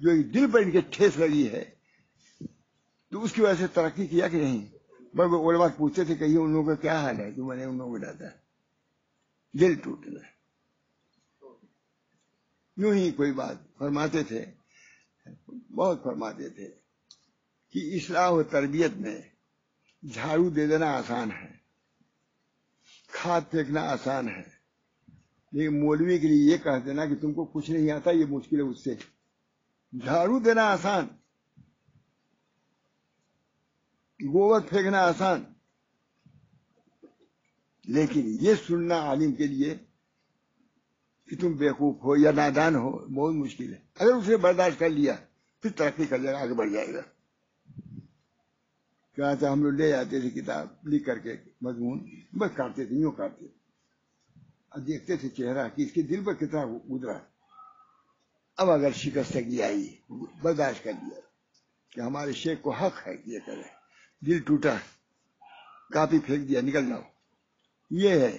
جو دل پر ان کے ٹھیس لگی ہے تو اس کی وجہ سے ترقی کیا کہ نہیں. بس علماء پوچھتے تھے کہ ان لوگوں کا کیا حال ہے، تو میں نے ان لوگوں کو ڈاتا ہے دل ٹوٹنا. یوں ہی کوئی بات فرماتے تھے، بہت فرماتے تھے کہ اصلاح و تربیت میں جھاڑو دے دینا آسان ہے، کھاد پھینکنا آسان ہے، لیکن مولوی کے لیے یہ کہہ دینا کہ تم کو کچھ نہیں آتا یہ مشکل ہے. اس سے جھاڑو دینا آسان، گوبر پھینکنا آسان، لیکن یہ سننا عالم کے لیے کہ تم بیوقوف ہو یا نادان ہو بہت مشکل ہے. اگر اسے برداشت کر لیا پھر ترقی کر جائے گا، آگے بڑھ جائے گا. کہتے ہم لوگ لے جاتے تھے کتاب لکھ کر کے مضمون، بس کاٹتے تھے، یوں کاٹتے تھے، اور دیکھتے تھے چہرہ کہ اس کے دل پر کتنا گزرا. اب اگر شکستگی آئی برداشت کر لیا کہ ہمارے شیخ کو حق ہے کہ یہ کرے. دل ٹوٹا، کاپی پھینک دیا، نکل جاؤ. یہ ہے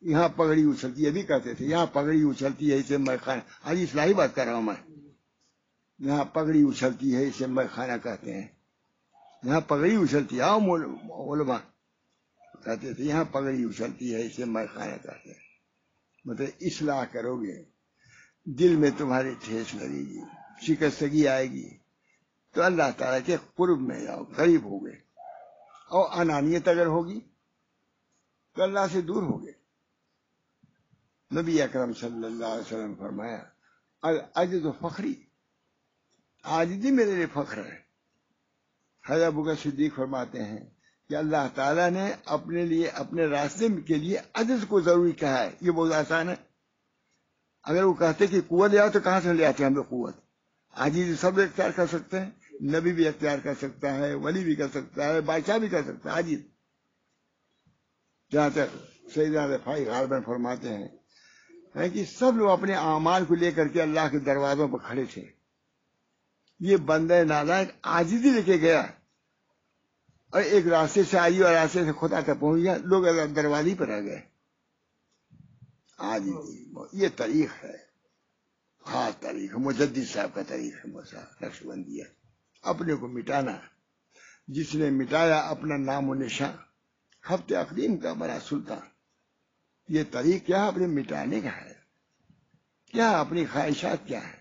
یہاں پگڑی اچھلتی ہے، ابھی کہتے تھے یہاں پگڑی اچھلتی ہے اسے میں خانہ، آج اصلاحی بات کر رہا ہوں میں. یہاں پگڑی اچھلتی ہے اسے میں خانہ کہتے ہیں. یہاں پگڑی اچھلتی ہے، علماء کہتے تھے یہاں پگڑی اچھلتی ہے اسے میں خانہ کہتے ہیں. مطلب اصلاح کرو گے، دل میں تمہارے ٹھیس لگے گی، شکستگی آئے گی تو اللہ تعالیٰ کے قرب میں جاؤ، قریب ہو گئے. اور انانیت اگر ہوگی تو اللہ سے دور ہو گئے. نبی اکرم صلی اللہ علیہ وسلم فرمایا العجز فخری، عاجزی میرے لیے فخر ہے. حضرت ابوبکر صدیق فرماتے ہیں کہ اللہ تعالیٰ نے اپنے لیے اپنے راستے کے لیے عجز کو ضروری کہا ہے. یہ بہت آسان ہے. اگر وہ کہتے کہ قوت لے آؤ تو کہاں سے لے آتے ہیں ہم لوگ قوت؟ عاجزی سب اختیار کر سکتے ہیں. نبی بھی اختیار کر سکتا ہے, ولی بھی کر سکتا ہے, بادشاہ بھی کر سکتا ہے عاجز. جہاں تک سیدنا رفاعی غالباً فرماتے ہیں کہ سب لوگ اپنے اعمال کو لے کر کے اللہ کے دروازوں پر کھڑے تھے. یہ بندہ نالائق عاجزی لے کے گیا اور ایک راستے سے آئی اور راستے سے خدا تک پہنچ گیا. لوگ دروازے پر رہ گئے. عاجزی یہ طریق ہے, خاص طریق ہے, مجدد صاحب کا طریق ہے. نقش بندی ہے اپنے کو مٹانا. جس نے مٹایا اپنا نام و نشان, ہفتے اقدیم کا بڑا سلطان. یہ طریق کیا اپنے مٹانے کا ہے. کیا اپنی خواہشات کیا ہے؟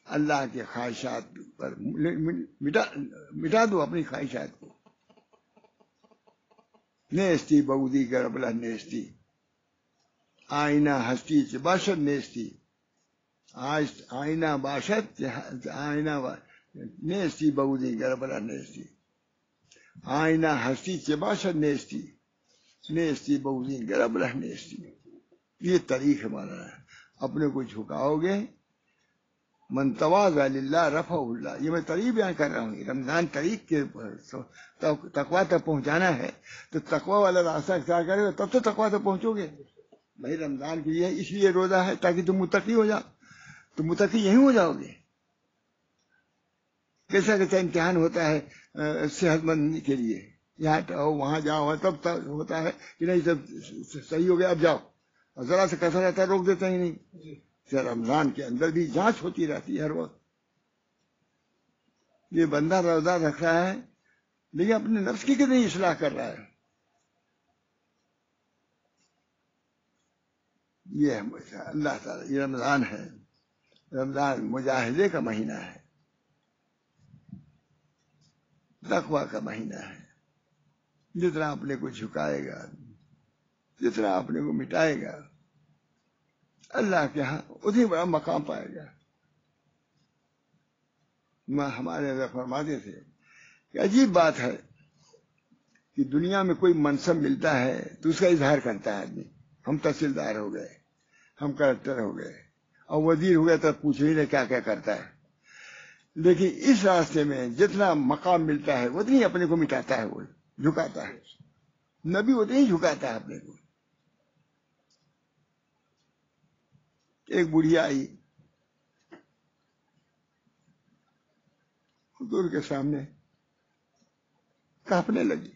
اللہ کے خواہشات پر مٹا دو اپنی خواہشات کو. نیستی بودی گربلا نیستی آئینہ ہستی باشد نیستی آئینہ باشد آئینہ نیستی بودی گربلا نیستی آئینہ ہستی چباشد نیستی نیستی بودی گربلا نیستی. یہ طریق ہمارا ہے. اپنے کو جھکاؤ گے, من تواضع للہ رفعہ اللہ. یہ میں طریق بیان کر رہا ہوں. رمضان طریق کے تقویٰ تک پہنچانا ہے تو تقویٰ والا راستہ اختیار کرے گا تب تو تقویٰ تک پہنچو گے. بھائی رمضان کے لیے اس لیے روزہ ہے تاکہ تم متقی ہو جاؤ. تم متقی یہیں ہو جاؤ گے. کیسا کیسا امتحان ہوتا ہے صحت مند کے لیے, یہاں جاؤ وہاں جاؤ, تب ہوتا ہے کہ نہیں سب صحیح ہو گیا اب جاؤ, اور ذرا سے کیسا رہتا ہے روک دیتا ہی نہیں. رمضان کے اندر بھی جانچ ہوتی رہتی ہے ہر وقت. یہ بندہ روزہ رکھ رہا ہے لیکن اپنے نفس کی کتنی اصلاح کر رہا ہے. یہ ہے اللہ تعالیٰ. یہ رمضان ہے. رمضان مجاہدے کا مہینہ ہے, تقویٰ کا مہینہ ہے. جتنا اپنے کو جھکائے گا, جتنا اپنے کو مٹائے گا, اللہ کے ہاں اتنی بڑا مقام پائے گا. ہمارے اندر فرماتے تھے کہ عجیب بات ہے کہ دنیا میں کوئی منصب ملتا ہے تو اس کا اظہار کرتا ہے آدمی. ہم تحصیلدار ہو گئے, ہم کلکٹر ہو گئے, اور وزیر ہو گئے تو پوچھ ہی نہیں کیا کیا کرتا ہے. لیکن اس راستے میں جتنا مقام ملتا ہے اتنی اپنے کو مٹاتا ہے, وہ جھکاتا ہے. نبی اتنی جھکاتا ہے اپنے کو. ایک بڑھیا آئی حضور کے سامنے کانپنے لگی.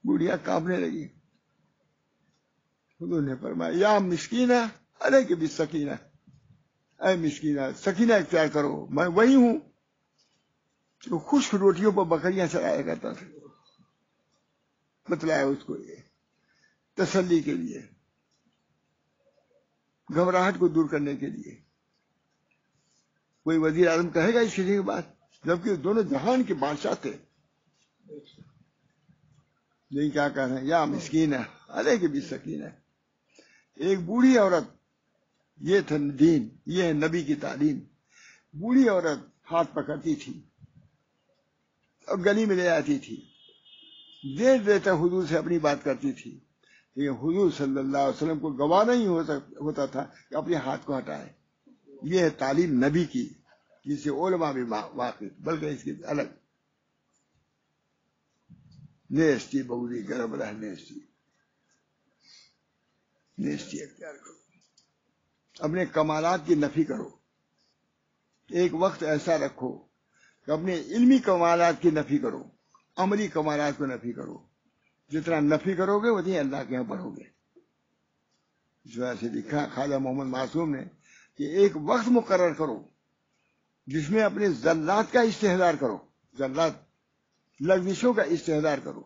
بڑھیا کانپنے لگی. حضور نے فرمایا یا مسکینہ علیک بالسکینہ, اے مسکینہ سکینہ اختیار کرو. میں وہی ہوں جو خشک روٹیوں پر بکریاں چلایا کرتا تھا. بتلایا اس کو یہ تسلی کے لیے, گھبراہٹ کو دور کرنے کے لیے. کوئی وزیر اعظم کہے گا اس کسی کی بات, جبکہ دونوں جہان کے بادشاہ تھے. لیکن کیا کہہ رہے ہیں, یا مسکین ہے ارے کہ بھی سکین ہے. ایک بوڑھی عورت, یہ تھا دین, یہ ہے نبی کی تعلیم. بوڑھی عورت ہاتھ پکڑتی تھی اور گلی میں لے آتی تھی, دیر دیر تک حضور سے اپنی بات کرتی تھی. لیکن حضور صلی اللہ علیہ وسلم کو گوارا نہیں ہوتا تھا کہ اپنے ہاتھ کو ہٹائے. یہ ہے تعلیم نبی کی, جس سے علماء بھی واقف, بلکہ اس کی الگ. نیستی بوری گرب رہ نیستی, نیستی اختیار کرو. اپنے کمالات کی نفی کرو. ایک وقت ایسا رکھو کہ اپنے علمی کمالات کی نفی کرو, عملی کمالات کو نفی کرو. جتنا نفی کرو گے اتنی اللہ کے یہاں پڑھو گے. اس وجہ سے لکھا خواجہ محمد معصوم نے کہ ایک وقت مقرر کرو جس میں اپنے ذلات کا استحضار کرو. ذلات لغزشوں کا استحضار کرو,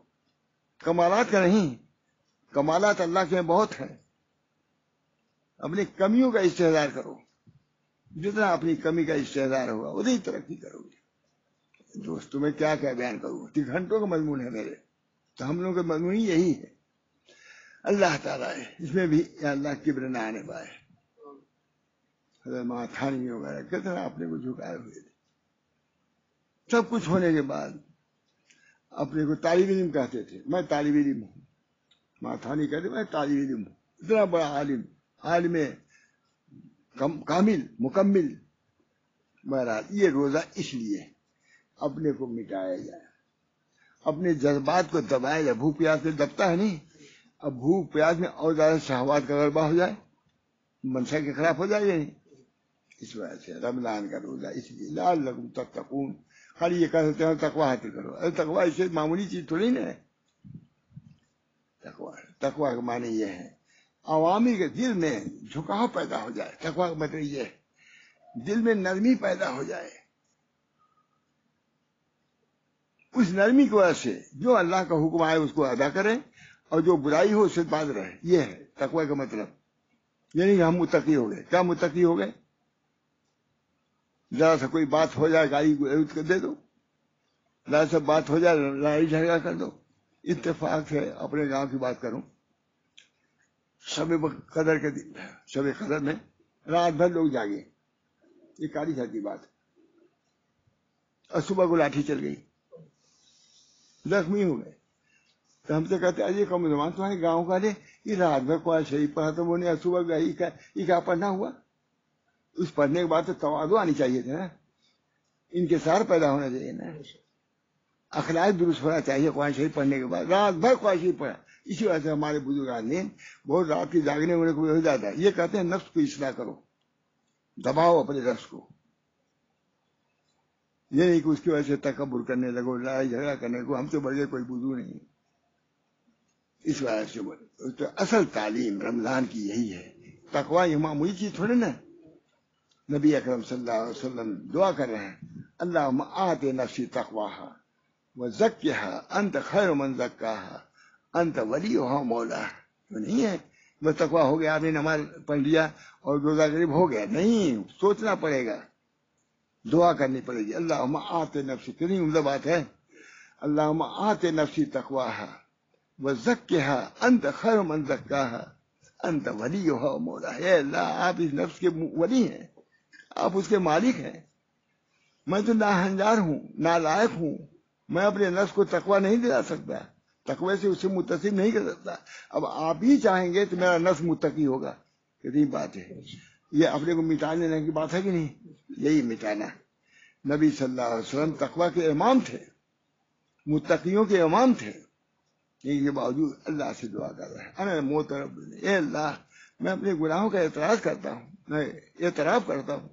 کمالات کا نہیں. کمالات اللہ کے بہت ہیں. اپنی کمیوں کا استحضار کرو. جتنا اپنی کمی کا استحضار ہوگا اتنی ترقی کرو گے. دوستوں میں کیا کیا بیان کروں, 3 گھنٹوں کا مضمون ہے میرے, تو ہم لوگوں کا مضمون یہی ہے. اللہ تعالیٰ ہے اس میں بھی یا اللہ کبر نہ آنے پائے. حضرت ماتھانی وغیرہ کتنا اپنے کو جھکائے ہوئے تھے. سب کچھ ہونے کے بعد اپنے کو طالب علم کہتے تھے. میں طالب علم ہوں, ماتھا نہیں کہتے, میں طالب علم ہوں. اتنا بڑا عالم, عالم کامل مکمل. بہرحال یہ روزہ اس لیے اپنے کو مٹایا جائے, اپنے جذبات کو دبایا جائے. بھوک پیاس سے دبتا ہے نہیں, اب بھوک پیاس میں اور زیادہ شہوات کا غلبہ ہو جائے, منشا کے خلاف ہو جائے یا نہیں. اس وجہ سے رمضان کا روزہ اس لیے لعلکم تتقون. خالی یہ کہہ سکتے ہیں تقوی حاصل کرو, ارے تقوی اس سے معمولی چیز تھوڑی نا ہے. تقوی کا معنی یہ ہے عوامی کے دل میں جھکاؤ پیدا ہو جائے. تقوی کا مطلب یہ ہے دل میں نرمی پیدا ہو جائے. اس نرمی کی وجہ سے جو اللہ کا حکم آئے اس کو ادا کریں, اور جو برائی ہو اس سے باز رہے. یہ ہے تقوی کا مطلب. یعنی کہ ہم متقی ہو گئے. کیا متقی ہو گئے؟ ذرا سا کوئی بات ہو جائے گالی کو دے دو, ذرا سا بات ہو جائے لڑائی جھگڑا کر دو. اتفاق سے اپنے گاؤں کی بات کروں, شب قدر کے دن, شب قدر میں رات بھر لوگ جاگے, یہ کالی گھر کی بات, اور صبح کو لاٹھی چل گئی, زخمی ہو گئے. تو ہم سے کہتے ہیں یہ قمرالزمان تمہارے گاؤں کا لے, یہ رات بھر قرآن شریف پڑھا تو وہ نے صبح گئی, یہ کیا پڑھنا ہوا؟ اس پڑھنے کے بعد تو تواضع آنی چاہیے تھا نا, انکسار پیدا ہونا چاہیے نا, اخلاق درست ہونا چاہیے. قرآن شریف پڑھنے کے بعد رات بھر قرآن شریف پڑھا. اسی وجہ سے ہمارے بزرگان نے بہت رات کی جاگنے ہونے کو ہو جاتا ہے. یہ کہتے ہیں نفس کو اصلاح کرو, دباؤ اپنے نفس کو. یہ نہیں کہ اس کی وجہ سے تکبر کرنے لگو, لڑائی جھگڑا کرنے کو. ہم سے بڑھ کے کوئی بزرگ نہیں. اس وجہ سے تو اصل تعلیم رمضان کی یہی ہے. تقوی یہ معمولی چیز تھوڑی نا. نبی اکرم صلی اللہ علیہ وسلم دعا کر رہے ہیں اللہم آت نفسی تقواہا وزکھا انت خیر من زکاہا انت ولیہا مولاہا. تو نہیں ہے بس تقوی ہو گیا, آپ نے نماز پڑھ لیا اور روزہ غریب ہو گیا. نہیں, سوچنا پڑے گا, دعا کرنی پڑے گی. اللہم آت نفسی, کتنی عمدہ بات ہے. اللہم آت نفسی تقواہا وزکھا انت خیر من زکاہا انت ولیہا مولاہا. اے اللہ, آپ اس نفس کے ولی ہیں, آپ اس کے مالک ہیں. میں تو ناہنجار ہوں, نالائق ہوں. میں اپنے نفس کو تقوی نہیں دلا سکتا, تقوی سے اسے متصل نہیں کر سکتا. اب آپ ہی چاہیں گے تو میرا نفس متقی ہوگا. کتنی بات ہے. یہ اپنے کو مٹا لینے کی بات ہے کہ نہیں؟ یہی مٹانا. نبی صلی اللہ علیہ وسلم تقوی کے امام تھے, متقیوں کے امام تھے. لیکن کے باوجود اللہ سے دعا کر رہے ہیں انا موترب, اے اللہ میں اپنے گناہوں کا اعتراض کرتا ہوں, میں اعتراف کرتا ہوں.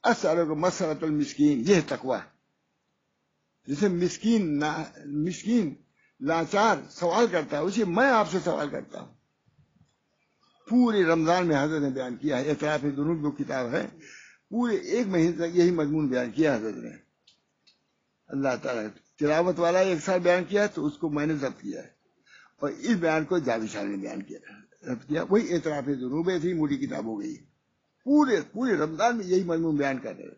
اسألک مسألۃ المسکین, یہ تقوی. جسے مسکین لاچار سوال کرتا ہے, اسے میں آپ سے سوال کرتا ہوں. پورے رمضان میں حضرت نے بیان کیا ہے. اعتراف ذنوب جو کتاب ہے, پورے ایک مہینے تک یہی مضمون بیان کیا حضرت نے. اللہ تعالیٰ تلاوت والا ایک سال بیان کیا تو اس کو میں نے ضبط کیا ہے, اور اس بیان کو جاوید صاحب نے بیان کیا. وہی اعتراف ذنوب ایسی موٹی کتاب ہو گئی. پورے رمضان میں یہی مضمون بیان کر رہے.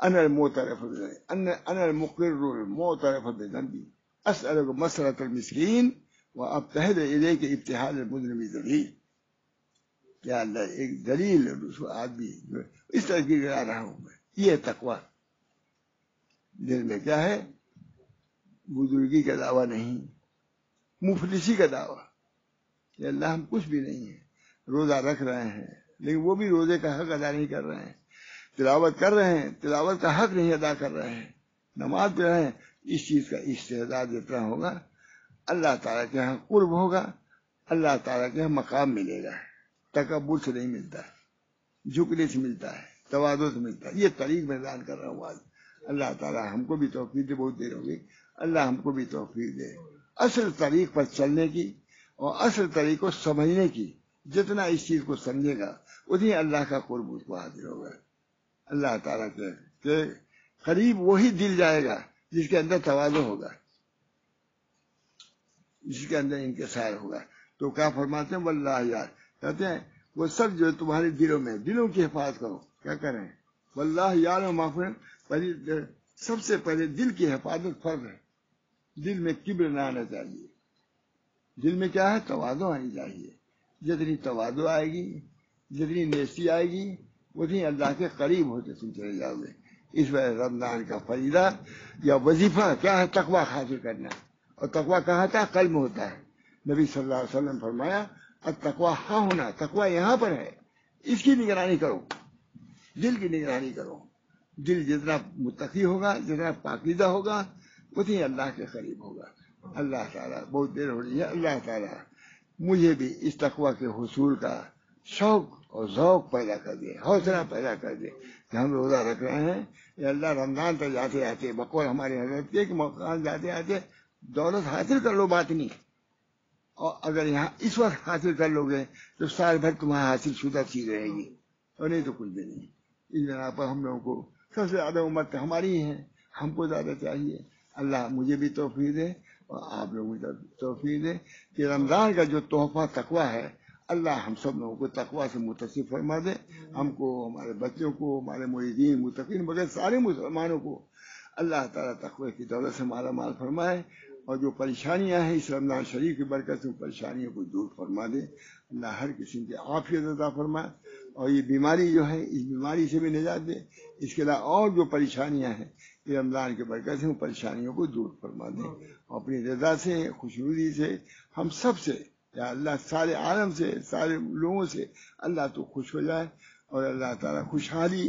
انا المعترف انا المقر المعترف بذنبی اسألک مسألۃ المسکین وابتہل الیک ابتہال المذنب ذلیل. یا اللہ, ایک ذلیل آدمی اس طرح کی گرا رہا ہوں میں. یہ تقوی دل میں کیا ہے؟ بزرگی کا دعویٰ نہیں, مفلسی کا دعویٰ. کہ اللہ ہم کچھ بھی نہیں ہیں, روزہ رکھ رہے ہیں لیکن وہ بھی روزے کا حق ادا نہیں کر رہے ہیں. تلاوت کر رہے ہیں, تلاوت کا حق نہیں ادا کر رہے ہیں. نماز پڑھ رہے ہیں, اس چیز کا استعداد جتنا ہوگا اللہ تعالیٰ کے یہاں قرب ہوگا, اللہ تعالیٰ کے یہاں مقام ملے گا. تکبر سے نہیں ملتا ہے, جھکنے سے ملتا ہے, تواضع سے ملتا ہے. یہ طریق میں بیان کر رہا ہوں آج. اللہ تعالیٰ ہم کو بھی توفیق دے. بہت دیر ہوگی, اللہ ہم کو بھی توفیق دے اصل طریق پر چلنے کی اور اصل طریق کو سمجھنے کی. جتنا اس چیز کو سمجھے گا اتنی اللہ کا قرب اس کو حاضر ہوگا. اللہ تعالیٰ کے قریب وہی دل جائے گا جس کے اندر تواضع ہوگا, جس کے اندر انکسار ہوگا. تو کیا فرماتے ہیں واللہ یار, کہتے ہیں وہ سب جو تمہارے دلوں میں, دلوں کی حفاظت کرو. کیا کریں؟ واللہ یار معافی. سب سے پہلے دل کی حفاظت فرض ہے. دل میں کبر نہ آنا چاہیے. دل میں کیا ہے؟ تواضع آنی چاہیے. جتنی تواضع آئے گی, جتنی نیسی آئے گی, اتنی اللہ کے قریب ہوتے تم چلے جاؤ گے. اس وجہ رمضان کا فریضہ یا وظیفہ کیا ہے؟ تقوی حاصل کرنا. اور تقوی کہاں تھا؟ قلب میں ہوتا ہے. نبی صلی اللہ علیہ وسلم فرمایا التقوی ہاں ہونا، تقوی یہاں پر ہے. اس کی نگرانی کرو، دل کی نگرانی کرو. دل جتنا متقی ہوگا، جتنا پاکیزہ ہوگا، اتنی اللہ کے قریب ہوگا. اللہ تعالیٰ، بہت دیر ہو رہی ہے، اللہ تعالیٰ مجھے بھی اس تقوی کے حصول کا شوق اور ذوق پیدا کر دے، حوصلہ پیدا کر دے کہ ہم روزہ رکھ رہے ہیں. یا اللہ رمضان تک جاتے جاتے بقول ہمارے حضرت کے مقام جاتے جاتے دولت حاصل کر لو، بات نہیں. اور اگر یہاں اس وقت حاصل کر لو گے تو سال بھر تمہارا حاصل شدہ چیز رہے گی، اور نہیں تو کچھ بھی نہیں. اس بنا پر ہم لوگوں کو سب سے زیادہ امت ہماری ہے، ہم کو زیادہ چاہیے. اللہ مجھے بھی توفیق دے اور آپ لوگوں کو توفیق دے کہ رمضان کا جو تحفہ تقوی ہے، اللہ ہم سب لوگوں کو تقوی سے متصف فرما دے. ہم کو، ہمارے بچوں کو، ہمارے مریدین متقین بغیر سارے مسلمانوں کو اللہ تعالیٰ تقوی کی دولت سے مالا مال فرمائے. اور جو پریشانیاں ہیں اس رمضان شریف کی برکت سے پریشانیوں کو دور فرما دے. اللہ ہر قسم کی عافیت عطا فرمائے. اور یہ بیماری جو ہے، اس بیماری سے بھی نجات دے. اس کے علاوہ اور جو پریشانیاں ہیں یہ رمضان کے برکت سے پریشانیوں کو دور فرما دے. اپنی رضا سے، خوشنودی سے ہم سب سے، یا اللہ سارے عالم سے، سارے لوگوں سے اللہ تو خوش ہو جائے. اور اللہ تعالیٰ خوشحالی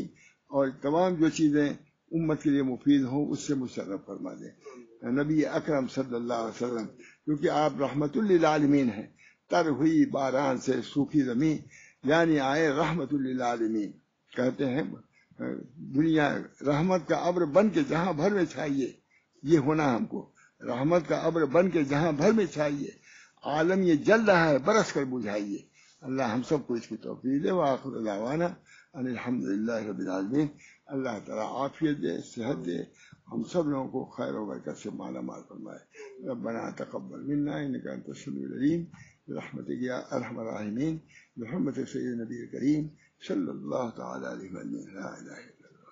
اور تمام جو چیزیں امت کے لیے مفید ہوں اس سے مشرف فرما دے. نبی اکرم صلی اللہ علیہ وسلم کیونکہ آپ رحمت للعالمین ہیں، تر ہوئی باران سے سوکھی زمین، یعنی آئے رحمت للعالمین. کہتے ہیں دنیا رحمت کا ابر بن کے جہاں بھر میں چھائیے، یہ ہونا ہم کو. رحمت کا ابر بن کے جہاں بھر میں چھائیے، عالم یہ جل رہا ہے برس کر بجھائیے. اللہ ہم سب کو اس کی توفیق دے. وآخر دعوانا ان الحمدللہ رب العالمین. اللہ تعالیٰ عافیت دے، صحت دے، ہم سب لوگوں کو خیر و برکت سے مالا مال فرمائے. ربنا تقبل منا انک انت السمیع العلیم برحمتک یا ارحم الراحمین بحرمت سید نبی کریم صلی اللہ تعالی علیہ وسلم. لا الہ الا اللہ.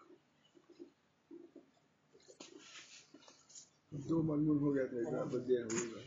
دو مضمون ہو گیا تھا، دیر ہوگا.